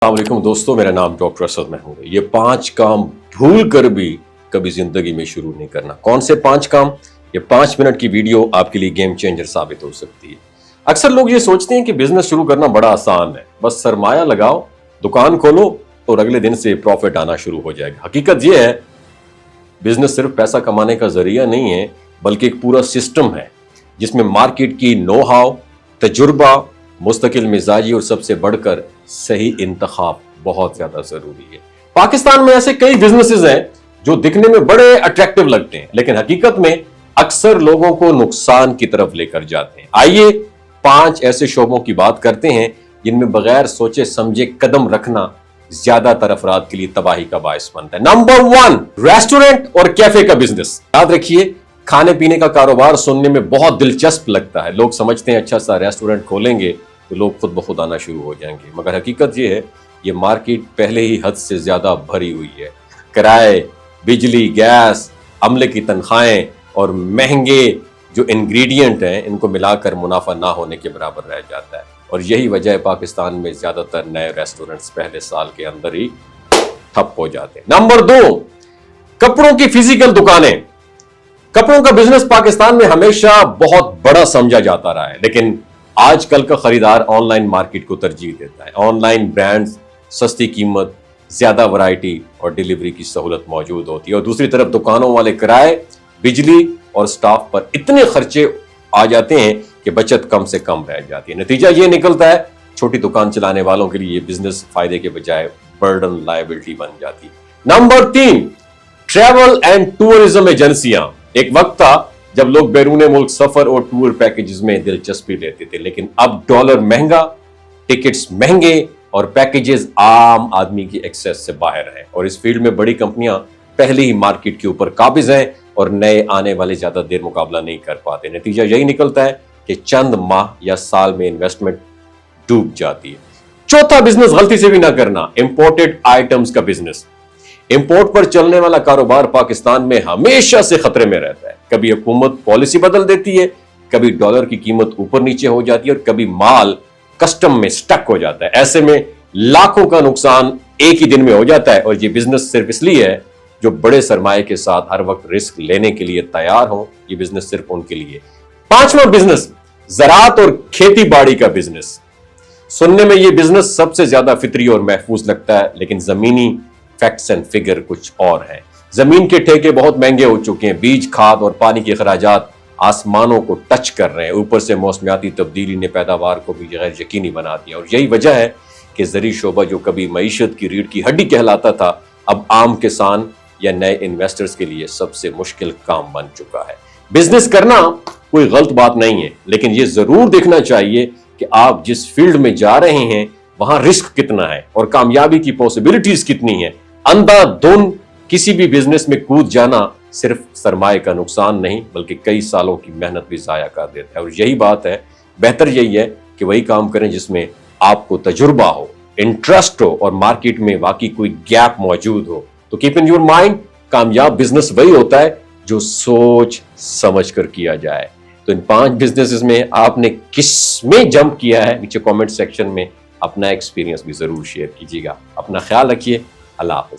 السلام علیکم دوستو، میرا نام ڈاکٹر اسد محمود ہے۔ یہ 5 کام بھول کر بھی کبھی زندگی میں شروع نہیں کرنا۔ کون سے 5 کام؟ یہ 5 منٹ کی ویڈیو آپ کے لیے گیم چینجر ثابت ہو سکتی ہے۔ اکثر لوگ یہ سوچتے ہیں کہ بزنس شروع کرنا بڑا آسان ہے، بس سرمایہ لگاؤ، دکان کھولو اور اگلے دن سے پروفٹ آنا شروع ہو جائے گا۔ حقیقت یہ ہے بزنس صرف پیسہ کمانے کا ذریعہ نہیں ہے، بلکہ ایک پورا سسٹم ہے جس میں مارکیٹ کی نو ہاؤ، تجربہ، مستقل مزاجی اور سب سے بڑھ کر صحیح انتخاب بہت زیادہ ضروری ہے۔ پاکستان میں ایسے کئی بزنسز ہیں جو دکھنے میں بڑے اٹریکٹیو لگتے ہیں، لیکن حقیقت میں اکثر لوگوں کو نقصان کی طرف لے کر جاتے ہیں۔ آئیے 5 ایسے شعبوں کی بات کرتے ہیں جن میں بغیر سوچے سمجھے قدم رکھنا زیادہ تر افراد کے لیے تباہی کا باعث بنتا ہے۔ نمبر 1، ریسٹورنٹ اور کیفے کا بزنس۔ یاد رکھیے، کھانے پینے کا کاروبار سننے میں بہت دلچسپ لگتا ہے۔ لوگ سمجھتے ہیں اچھا سا ریسٹورنٹ کھولیں گے تو لوگ خود بخود آنا شروع ہو جائیں گے، مگر حقیقت یہ ہے یہ مارکیٹ پہلے ہی حد سے زیادہ بھری ہوئی ہے۔ کرائے، بجلی، گیس، عملے کی تنخواہیں اور مہنگے جو انگریڈینٹ ہیں ان کو ملا کر منافع نہ ہونے کے برابر رہ جاتا ہے، اور یہی وجہ ہے پاکستان میں زیادہ تر نئے ریسٹورنٹس پہلے سال کے اندر ہی ٹھپ ہو جاتے ہیں۔ نمبر 2، کپڑوں کی فزیکل دکانیں۔ کپڑوں کا بزنس پاکستان میں ہمیشہ بہت بڑا سمجھا جاتا رہا ہے، لیکن آج کل کا خریدار آن لائن مارکیٹ کو ترجیح دیتا ہے۔ آن لائن برانڈز، سستی قیمت، زیادہ ورائٹی اور ڈیلیوری کی سہولت موجود ہوتی ہے، اور دوسری طرف دکانوں والے کرائے، بجلی اور سٹاف پر اتنے خرچے آ جاتے ہیں کہ بچت کم سے کم رہ جاتی ہے۔ نتیجہ یہ نکلتا ہے چھوٹی دکان چلانے والوں کے لیے یہ بزنس فائدے کے بجائے برڈن، لائبلٹی بن جاتی ہے۔ نمبر 3، ٹریول اینڈ ٹورزم ایجنسیاں۔ ایک وقت تھا جب لوگ بیرون ملک سفر اور ٹور پیکیجز میں دلچسپی لیتے تھے، لیکن اب ڈالر مہنگا، ٹکٹس مہنگے اور پیکیجز عام آدمی کی ایکسیس سے باہر ہیں، اور اس فیلڈ میں بڑی کمپنیاں پہلے ہی مارکیٹ کے اوپر قابض ہیں اور نئے آنے والے زیادہ دیر مقابلہ نہیں کر پاتے۔ نتیجہ یہی نکلتا ہے کہ چند ماہ یا سال میں انویسٹمنٹ ڈوب جاتی ہے۔ چوتھا بزنس غلطی سے بھی نہ کرنا، امپورٹڈ آئٹمز کا بزنس۔ امپورٹ پر چلنے والا کاروبار پاکستان میں ہمیشہ سے خطرے میں رہتا ہے۔ کبھی حکومت پالیسی بدل دیتی ہے، کبھی ڈالر کی قیمت اوپر نیچے ہو جاتی ہے، اور کبھی مال کسٹم میں سٹک ہو جاتا ہے۔ ایسے میں لاکھوں کا نقصان ایک ہی دن میں ہو جاتا ہے، اور یہ بزنس صرف اس لیے ہے جو بڑے سرمایہ کے ساتھ ہر وقت رسک لینے کے لیے تیار ہوں۔ یہ بزنس صرف ان کے لیے۔ 5واں بزنس، زراعت اور کھیتی باڑی کا بزنس۔ سننے میں یہ بزنس سب سے زیادہ فطری اور محفوظ لگتا ہے، لیکن زمینی فیکٹس اینڈ فگر کچھ اور ہیں۔ زمین کے ٹھیکے بہت مہنگے ہو چکے ہیں، بیج، کھاد اور پانی کے اخراجات آسمانوں کو ٹچ کر رہے ہیں، اوپر سے موسمیاتی تبدیلی نے پیداوار کو بھی غیر یقینی بنا دیا، اور یہی وجہ ہے کہ زرعی شعبہ جو کبھی معیشت کی ریڑھ کی ہڈی کہلاتا تھا، اب عام کسان یا نئے انویسٹرز کے لیے سب سے مشکل کام بن چکا ہے۔ بزنس کرنا کوئی غلط بات نہیں ہے، لیکن یہ ضرور دیکھنا چاہیے کہ آپ جس فیلڈ میں جا رہے ہیں وہاں رسک کتنا ہے اور کامیابی کی پاسبلٹیز کتنی ہیں۔ اندھا دھند کسی بھی بزنس میں کود جانا صرف سرمایہ کا نقصان نہیں بلکہ کئی سالوں کی محنت بھی ضائع کر دیتا ہے، اور یہی بات ہے، بہتر یہی ہے کہ وہی کام کریں جس میں آپ کو تجربہ ہو، انٹرسٹ ہو اور مارکیٹ میں واقعی کوئی گیپ موجود ہو۔ تو کیپ ان یور مائنڈ، کامیاب بزنس وہی ہوتا ہے جو سوچ سمجھ کر کیا جائے۔ تو ان 5 بزنسز میں آپ نے کس میں جمپ کیا ہے؟ نیچے کامنٹ سیکشن میں اپنا ایکسپیرینس بھی ضرور شیئر کیجیے گا۔ اپنا خیال رکھیے، اللہ حافظ۔